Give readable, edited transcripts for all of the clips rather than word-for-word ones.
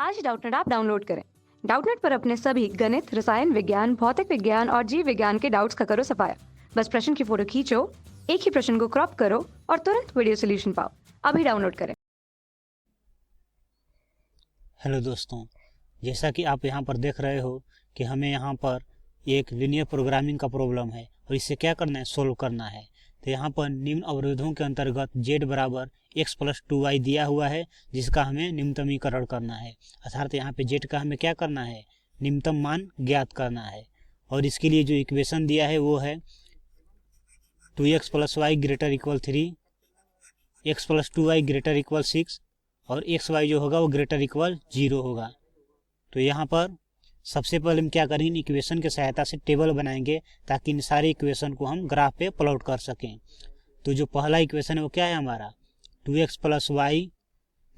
आज Doubtnut app download करें। Doubtnut पर अपने सभी गणित, रसायन विज्ञान, भौतिक विज्ञान और जीव विज्ञान के डाउट्स का करो सफाया। बस प्रश्न की फोटो खींचो, एक ही प्रश्न को क्रॉप करो और तुरंत वीडियो सोल्यूशन पाओ। अभी डाउनलोड करें। हेलो दोस्तों, जैसा कि आप यहाँ पर देख रहे हो कि हमें यहाँ पर एक लीनियर प्रोग्रामिंग का प्रॉब्लम है और इसे क्या करना है, सोल्व करना है। तो यहाँ पर निम्न अवरोधों के अंतर्गत z बराबर x + 2y दिया हुआ है, जिसका हमें न्यूनतमीकरण करना है। अर्थात यहाँ पे z का हमें क्या करना है, न्यूनतम मान ज्ञात करना है। और इसके लिए जो इक्वेशन दिया है वो है 2x + y > 3, x + 2y > 6 और xy जो होगा वो > 0 होगा। तो यहाँ पर सबसे पहले हम क्या करेंगे, इक्वेशन की सहायता से टेबल बनाएंगे ताकि इन सारे इक्वेशन को हम ग्राफ पे प्लॉट कर सकें। तो जो पहला इक्वेशन है वो क्या है हमारा, 2x + y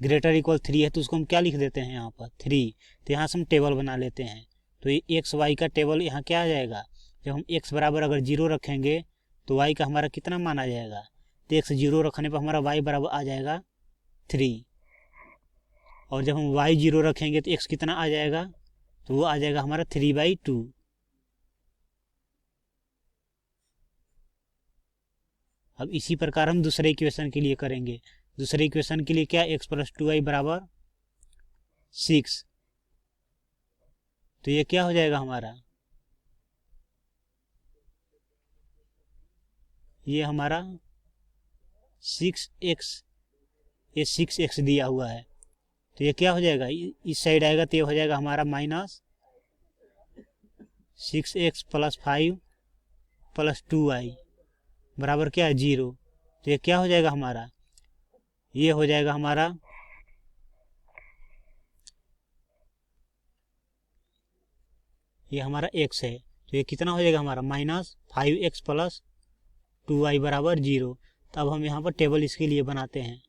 > 3 है, तो उसको हम क्या लिख देते हैं यहाँ पर 3। तो यहाँ से हम टेबल बना लेते हैं। तो ये एक्स वाई का टेबल यहाँ क्या आ जाएगा, जब हम x बराबर अगर 0 रखेंगे तो y का हमारा कितना मान आ जाएगा, तो x 0 रखने पर हमारा y बराबर आ जाएगा 3। और जब हम y 0 रखेंगे तो x कितना आ जाएगा, तो वो आ जाएगा हमारा 3/2। अब इसी प्रकार हम दूसरे इक्वेशन के लिए करेंगे। दूसरे इक्वेशन के लिए क्या, x + 2y = 6। तो ये क्या हो जाएगा हमारा, ये हमारा 6x, ये 6x दिया हुआ है। तो ये क्या हो जाएगा, इस साइड आएगा तो ये हो जाएगा हमारा -6x + 5 + 2y बराबर क्या है 0। तो ये क्या हो जाएगा हमारा, ये हो जाएगा हमारा ये हमारा x है। तो ये कितना हो जाएगा हमारा -5x + 2y = 0। तो अब हम यहाँ पर टेबल इसके लिए बनाते हैं।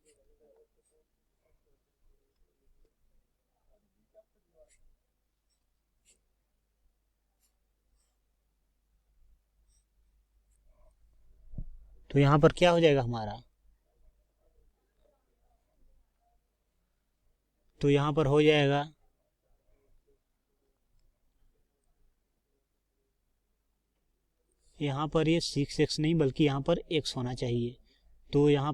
तो यहाँ पर क्या हो जाएगा हमारा, तो यहाँ पर हो जाएगा यहाँ पर ये 6x नहीं बल्कि यहाँ पर x होना चाहिए। तो यहाँ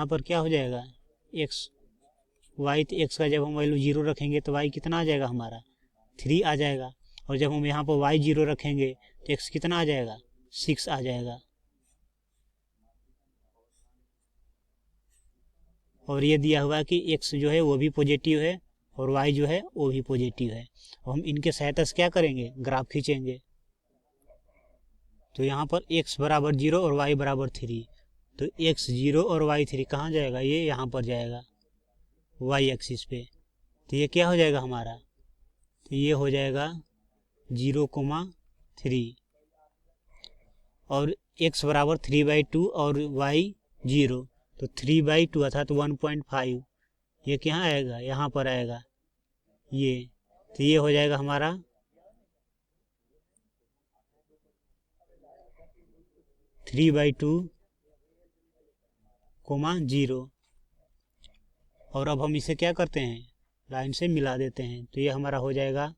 पर क्या हो जाएगा, x y, तो x का जब हम वैल्यू 0 रखेंगे तो y कितना आ जाएगा हमारा 3 आ जाएगा। और जब हम यहाँ पर y 0 रखेंगे तो x कितना आ जाएगा 6 आ जाएगा। और ये दिया हुआ है कि x जो है वो भी पॉजिटिव है और y जो है वो भी पॉजिटिव है। और हम इनके सहायता से क्या करेंगे, ग्राफ खींचेंगे। तो यहाँ पर x = 0 और y = 3। तो x 0 और y 3 कहाँ जाएगा, ये यहाँ पर जाएगा y एक्सिस पे। तो ये क्या हो जाएगा हमारा, तो ये हो जाएगा 0,3 और x = 3/2 और y 0। तो 3/2 अर्थात 1.5 ये क्या आएगा, यहाँ पर आएगा ये। तो ये हो जाएगा हमारा 3/2, 0। और अब हम इसे क्या करते हैं, लाइन से मिला देते हैं। तो ये हमारा हो जाएगा।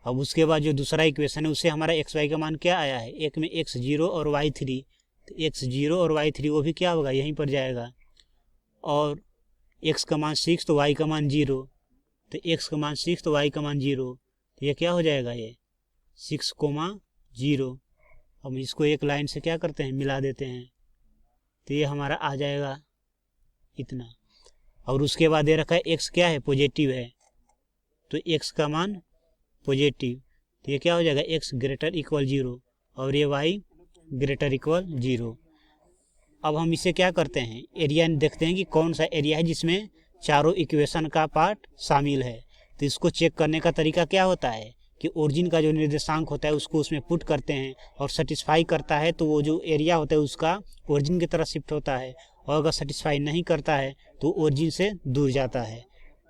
अब उसके बाद जो दूसरा इक्वेशन है उससे हमारा x y का मान क्या आया है, एक में x 0 और y 3। तो x 0 और y 3 वो भी क्या होगा, यहीं पर जाएगा। और x का मान 6 तो y का मान 0। तो x का मान 6 तो y का मान 0। तो ये क्या हो जाएगा, ये 6,0। अब इसको एक लाइन से क्या करते हैं, मिला देते हैं। तो ये हमारा आ जाएगा इतना। और उसके बाद दे रखा है x क्या है, पॉजिटिव है। तो x का मान पॉजिटिव, तो ये क्या हो जाएगा x > 0 और ये y > 0। अब हम इसे क्या करते हैं, एरिया देखते हैं कि कौन सा एरिया है जिसमें चारों इक्वेशन का पार्ट शामिल है। तो इसको चेक करने का तरीका क्या होता है कि ओरिजिन का जो निर्देशांक होता है उसको उसमें पुट करते हैं और सेटिस्फाई करता है तो वो जो एरिया होता है उसका ओरिजिन की तरफ शिफ्ट होता है। और अगर सेटिस्फाई नहीं करता है तो ओरिजिन से दूर जाता है।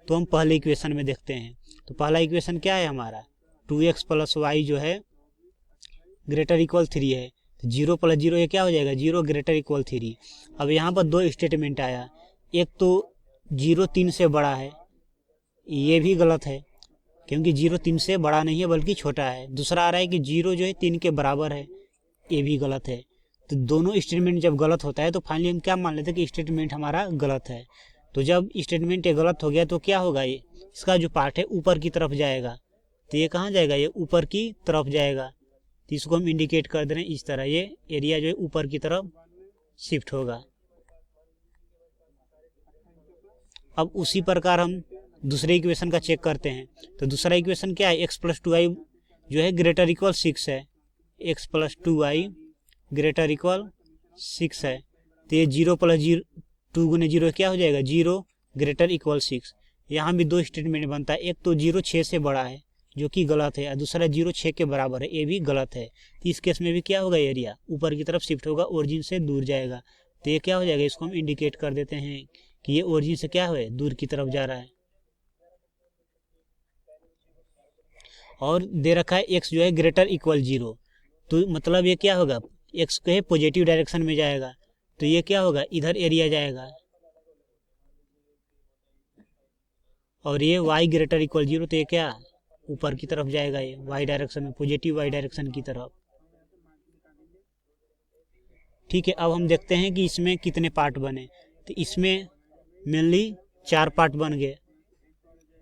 तो हम पहले इक्वेशन में देखते हैं। तो पहला इक्वेशन क्या है हमारा, 2x + y जो है ग्रेटर इक्वल 3 है, तो 0 + 0 ये क्या हो जाएगा, 0 ग्रेटर इक्वल 3। अब यहाँ पर दो स्टेटमेंट आया, एक तो 0 3 से बड़ा है, ये भी गलत है क्योंकि 0 3 से बड़ा नहीं है बल्कि छोटा है। दूसरा आ रहा है कि 0 जो है 3 के बराबर है, ये भी गलत है। तो दोनों स्टेटमेंट जब गलत होता है तो फाइनली हम क्या मान लेते हैं कि स्टेटमेंट हमारा गलत है। तो जब स्टेटमेंट ये गलत हो गया तो क्या होगा, ये इसका जो पार्ट है ऊपर की तरफ जाएगा। तो ये कहाँ जाएगा, ये ऊपर की तरफ जाएगा। तो इसको हम इंडिकेट कर दे रहे हैं इस तरह, ये एरिया जो है ऊपर की तरफ शिफ्ट होगा। अब उसी प्रकार हम दूसरे इक्वेशन का चेक करते हैं। तो दूसरा इक्वेशन क्या है, x + 2y जो है ग्रेटर इक्वल 6 है, x + 2y ग्रेटर इक्वल 6 है। तो ये 0 + 0 2 × 0 क्या हो जाएगा, 0 ग्रेटर इक्वल 6। यहाँ भी दो स्टेटमेंट बनता है, एक तो 0 6 से बड़ा है जो कि गलत है, और दूसरा 0 6 के बराबर है, ये भी गलत है। तो इस केस में भी क्या होगा, एरिया ऊपर की तरफ शिफ्ट होगा, ओरिजिन से दूर जाएगा। तो ये क्या हो जाएगा, इसको हम इंडिकेट कर देते हैं कि ये ओरिजिन से क्या है, दूर की तरफ जा रहा है। और दे रखा है x जो है ग्रेटर इक्वल 0, तो मतलब ये क्या होगा, x को है पॉजिटिव डायरेक्शन में जाएगा, तो ये क्या होगा, इधर एरिया जाएगा। और ये y ग्रेटर इक्वल 0, तो ये क्या ऊपर की तरफ जाएगा, ये y डायरेक्शन में, पॉजिटिव y डायरेक्शन की तरफ। ठीक है, अब हम देखते हैं कि इसमें कितने पार्ट बने। तो इसमें मेनली 4 पार्ट बन गए,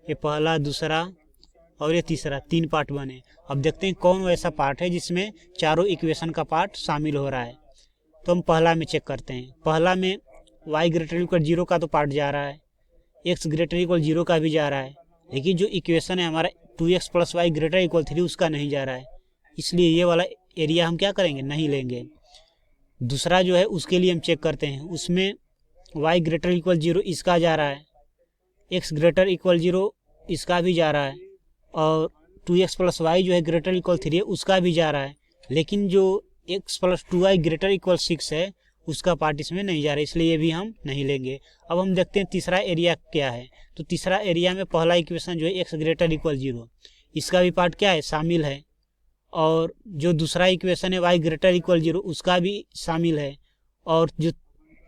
ये पहला, दूसरा और ये तीसरा, 3 पार्ट बने। अब देखते हैं कौन वैसा पार्ट है जिसमें चारों इक्वेशन का पार्ट शामिल हो रहा है। तो हम पहला में चेक करते हैं। पहला में y ग्रेटर इक्वल 0 का तो पार्ट जा रहा है, x ग्रेटर इक्वल 0 का भी जा रहा है, लेकिन जो इक्वेशन है हमारा 2x + y ग्रेटर इक्वल 3 उसका नहीं जा रहा है, इसलिए ये वाला एरिया हम क्या करेंगे, नहीं लेंगे। दूसरा जो है उसके लिए हम चेक करते हैं, उसमें y ग्रेटर इक्वल 0 इसका जा रहा है, x ग्रेटर इक्वल 0 इसका भी जा रहा है, और 2x + y जो है ग्रेटर इक्वल 3 है उसका भी जा रहा है, लेकिन जो x + 2y ग्रेटर इक्वल 6 है उसका पार्ट इसमें नहीं जा रहा है, इसलिए ये भी हम नहीं लेंगे। अब हम देखते हैं तीसरा एरिया क्या है। तो तीसरा एरिया में पहला इक्वेशन जो है x ग्रेटर इक्वल 0, इसका भी पार्ट क्या है, शामिल है, और जो दूसरा इक्वेशन है y ग्रेटर इक्वल 0 उसका भी शामिल है, और जो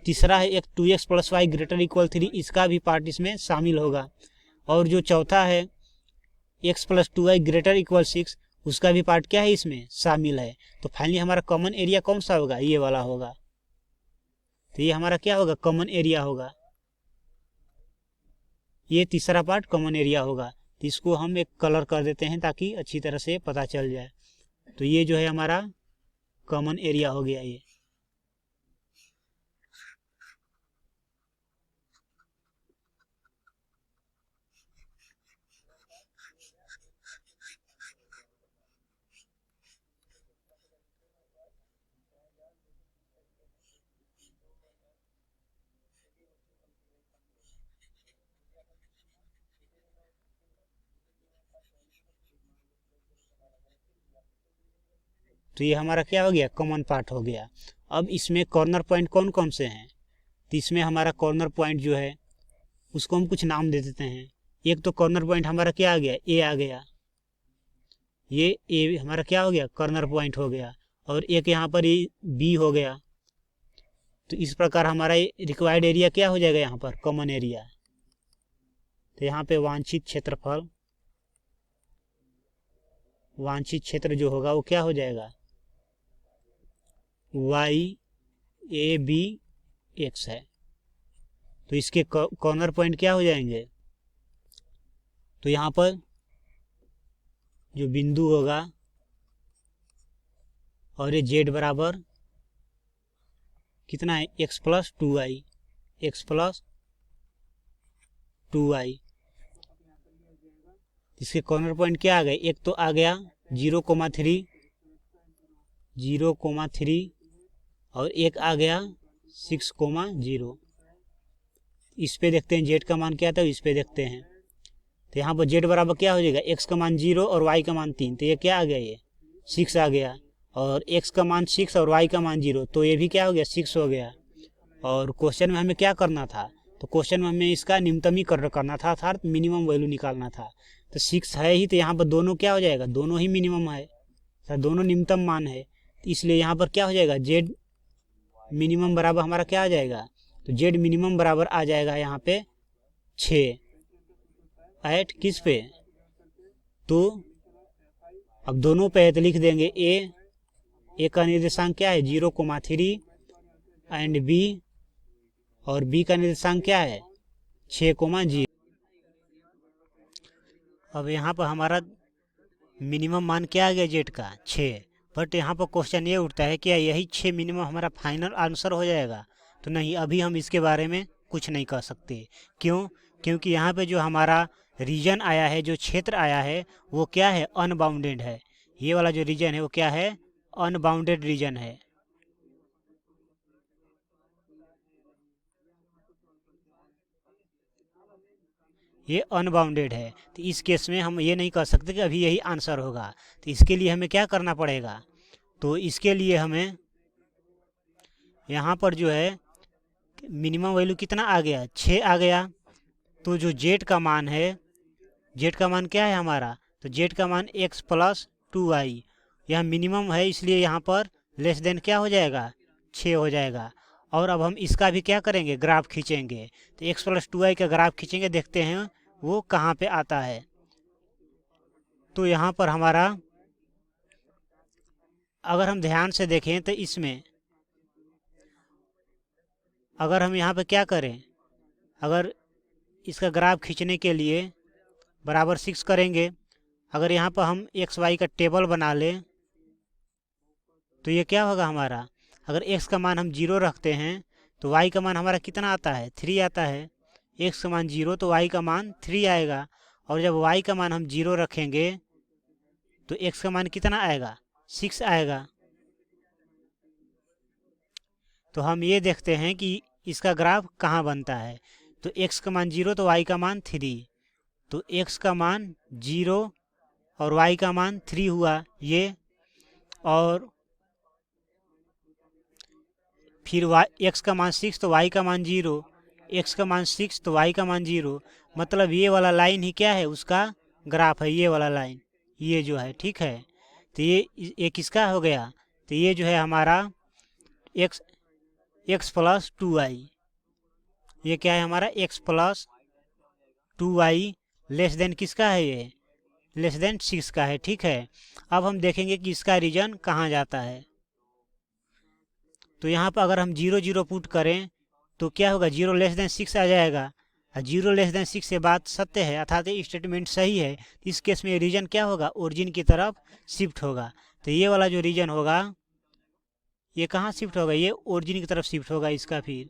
तीसरा है एक 2x + y ग्रेटर इक्वल 3 इसका भी पार्ट इसमें शामिल होगा, और जो चौथा है x + 2y ग्रेटर इक्वल 6 उसका भी पार्ट क्या है, इसमें शामिल है। तो फाइनली हमारा कॉमन एरिया कौन सा होगा, ये वाला होगा। तो ये हमारा क्या होगा, कॉमन एरिया होगा, ये तीसरा पार्ट कॉमन एरिया होगा। तो इसको हम एक कलर कर देते हैं ताकि अच्छी तरह से पता चल जाए। तो ये जो है हमारा कॉमन एरिया हो गया ये। तो ये हमारा क्या हो गया, कॉमन पार्ट हो गया। अब इसमें कॉर्नर पॉइंट कौन कौन से हैं। तो इसमें हमारा कॉर्नर पॉइंट जो है उसको हम कुछ नाम दे देते हैं। एक तो कॉर्नर पॉइंट हमारा क्या आ गया, ए आ गया, ये ए हमारा क्या हो गया, कॉर्नर पॉइंट हो गया, और एक यहाँ पर ये बी हो गया। तो इस प्रकार हमारा रिक्वायर्ड एरिया क्या हो जाएगा, यहाँ पर कॉमन एरिया। तो यहाँ पे वांछित क्षेत्रफल, वांछित क्षेत्र जो होगा वो क्या हो जाएगा, y(a)(b)(x) है। तो इसके कॉर्नर पॉइंट क्या हो जाएंगे, तो यहाँ पर जो बिंदु होगा और ये z बराबर कितना है, x + 2y, x + 2y। इसके कॉर्नर पॉइंट क्या आ गए, एक तो आ गया 0,3, 0,3, और एक आ गया 6,0। इस पे देखते हैं z का मान क्या था, इस पे देखते हैं। तो यहाँ पर z बराबर क्या हो जाएगा, x का मान 0 और y का मान 3, तो ये क्या आ गया, ये 6 आ गया, और x का मान 6 और y का मान 0, तो ये भी क्या हो गया, 6 हो गया। और क्वेश्चन में हमें क्या करना था, तो क्वेश्चन में हमें इसका न्यूनतमीकरण करना था, अर्थात मिनिमम वैल्यू निकालना था। तो 6 है ही, तो यहाँ पर दोनों क्या हो जाएगा, दोनों ही मिनिमम है, सर दोनों न्यूनतम मान है, इसलिए यहाँ पर क्या हो जाएगा, जेड मिनिमम बराबर हमारा क्या आ जाएगा, तो जेड मिनिमम बराबर आ जाएगा यहाँ पे 6 एट किस पे, तो अब दोनों पे तो लिख देंगे ए का निर्देशांक क्या है 0,3 एंड बी, और बी का निर्देशांक क्या है 6,0। अब यहाँ पर हमारा मिनिमम मान क्या आ गया जेड का 6, बट यहाँ पर क्वेश्चन ये उठता है कि यही 6 मिनिमम हमारा फाइनल आंसर हो जाएगा, तो नहीं, अभी हम इसके बारे में कुछ नहीं कर सकते। क्यों? क्योंकि यहाँ पे जो हमारा रीजन आया है, जो क्षेत्र आया है, वो क्या है, अनबाउंडेड है। ये वाला जो रीजन है वो क्या है, अनबाउंडेड रीजन है। ये अनबाउंडेड है, तो इस केस में हम ये नहीं कर सकते कि अभी यही आंसर होगा। तो इसके लिए हमें क्या करना पड़ेगा, तो इसके लिए हमें यहाँ पर जो है मिनिमम वैल्यू कितना आ गया, 6 आ गया। तो जो जेड का मान है, जेड का मान क्या है हमारा, तो जेड का मान x प्लस 2y, यह मिनिमम है, इसलिए यहाँ पर लेस देन क्या हो जाएगा, 6 हो जाएगा। और अब हम इसका भी क्या करेंगे, ग्राफ खींचेंगे। तो x प्लस 2y का ग्राफ खींचेंगे, देखते हैं वो कहाँ पे आता है। तो यहाँ पर हमारा अगर हम ध्यान से देखें तो इसमें अगर हम यहाँ पे क्या करें, अगर इसका ग्राफ खींचने के लिए बराबर 6 करेंगे, अगर यहाँ पर हम एक्स वाई का टेबल बना लें तो ये क्या होगा हमारा, अगर x का मान हम 0 रखते हैं तो y का मान हमारा कितना आता है, 3 आता है। x का मान 0 तो y का मान 3 आएगा, और जब y का मान हम 0 रखेंगे तो x का मान कितना आएगा, 6 आएगा। तो हम ये देखते हैं कि इसका ग्राफ कहाँ बनता है। तो x का मान 0 तो y का मान 3, तो x का मान 0 और y का मान 3 हुआ ये, और फिर x का मान 6 तो y का मान 0, x का मान 6 तो y का मान 0, मतलब ये वाला लाइन ही क्या है, उसका ग्राफ है, ये वाला लाइन, ये जो है, ठीक है। तो ये किसका हो गया, तो ये जो है हमारा x प्लस 2y, ये क्या है हमारा x plus 2y less than किसका है, ये लेस देन 6 का है, ठीक है। अब हम देखेंगे कि इसका रीजन कहाँ जाता है। तो यहाँ पर अगर हम 0 0 पुट करें तो क्या होगा, 0 लेस देन 6 आ जाएगा, और 0 लेस देन 6 से बात सत्य है, अर्थात ये स्टेटमेंट सही है। इस केस में रीजन क्या होगा, ओरिजिन की तरफ शिफ्ट होगा। तो ये वाला जो रीजन होगा ये कहाँ शिफ्ट होगा, ये ओरिजिन की तरफ शिफ्ट होगा इसका, फिर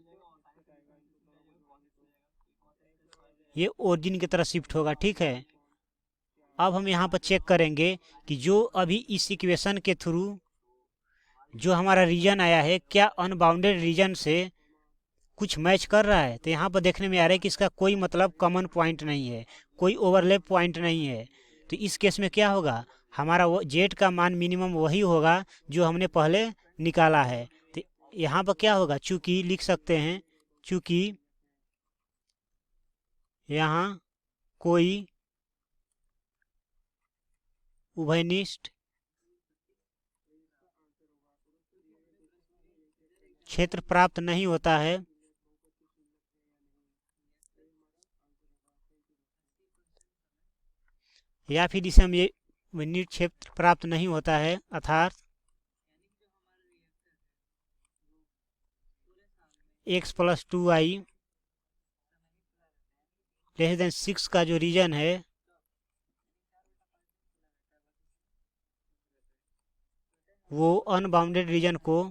ये ओरिजिन की तरफ शिफ्ट होगा, ठीक है। अब हम यहाँ पर चेक करेंगे कि जो अभी इस इक्वेशन के थ्रू जो हमारा रीजन आया है, क्या अनबाउंडेड रीजन से कुछ मैच कर रहा है। तो यहाँ पर देखने में आ रहा है कि इसका कोई मतलब कॉमन पॉइंट नहीं है, कोई ओवरलैप पॉइंट नहीं है। तो इस केस में क्या होगा, हमारा वो जेड का मान मिनिमम वही होगा जो हमने पहले निकाला है। तो यहाँ पर क्या होगा, चूंकि लिख सकते हैं, चूंकि यहाँ कोई उभयनिष्ठ क्षेत्र प्राप्त नहीं होता है, या फिर इसे हम ये उभयनिष्ठ क्षेत्र प्राप्त नहीं होता है, अर्थात x plus 2y less than 6 का जो रीजन है वो अनबाउंडेड रीजन को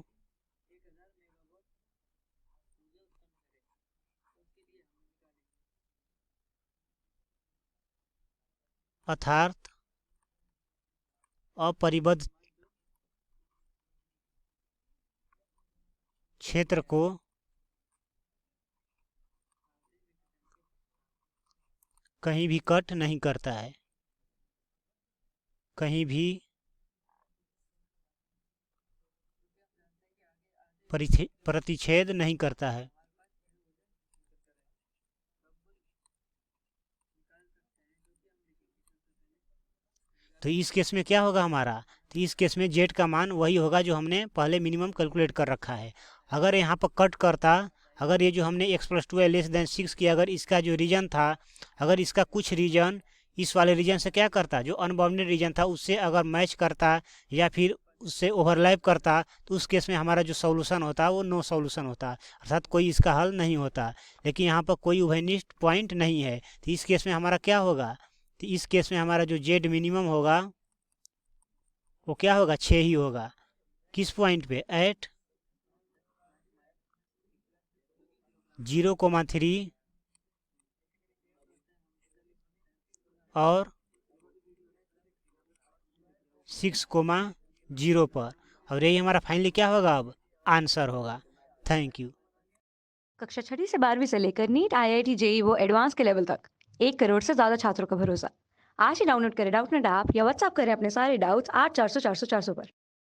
अर्थात अपरिबद्ध क्षेत्र को कहीं भी कट नहीं करता है, कहीं भी प्रतिच्छेद नहीं करता है। तो इस केस में क्या होगा हमारा, तो इस केस में जेड का मान वही होगा जो हमने पहले मिनिमम कैलकुलेट कर रखा है। अगर यहाँ पर कट करता, अगर ये जो हमने x+2 है लेस देन 6 किया, अगर इसका जो रीजन था, अगर इसका कुछ रीजन इस वाले रीजन से क्या करता, जो अनबाउंडेड रीजन था उससे अगर मैच करता या फिर उससे ओवरलैप करता, तो उस केस में हमारा जो सॉल्यूशन होता वो नो सॉल्यूशन होता, अर्थात कोई इसका हल नहीं होता। लेकिन यहाँ पर कोई उभयनिष्ठ पॉइंट नहीं है, तो इस केस में हमारा क्या होगा, तो इस केस में हमारा जो जेड मिनिमम होगा वो क्या होगा, 6 ही होगा। किस पॉइंट पे, एट 0,3 और 6,0 पर, और यही हमारा फाइनली क्या होगा, अब आंसर होगा। Thank you. कक्षा 6वीं से 12वीं से लेकर नीट, IIT, जेई वो एडवांस के लेवल तक 1 करोड़ से ज्यादा छात्रों का भरोसा। आज ही डाउनलोड करें डाउटनेट ऐप या व्हाट्सएप करें अपने सारे डाउट्स 8400 400 400 पर।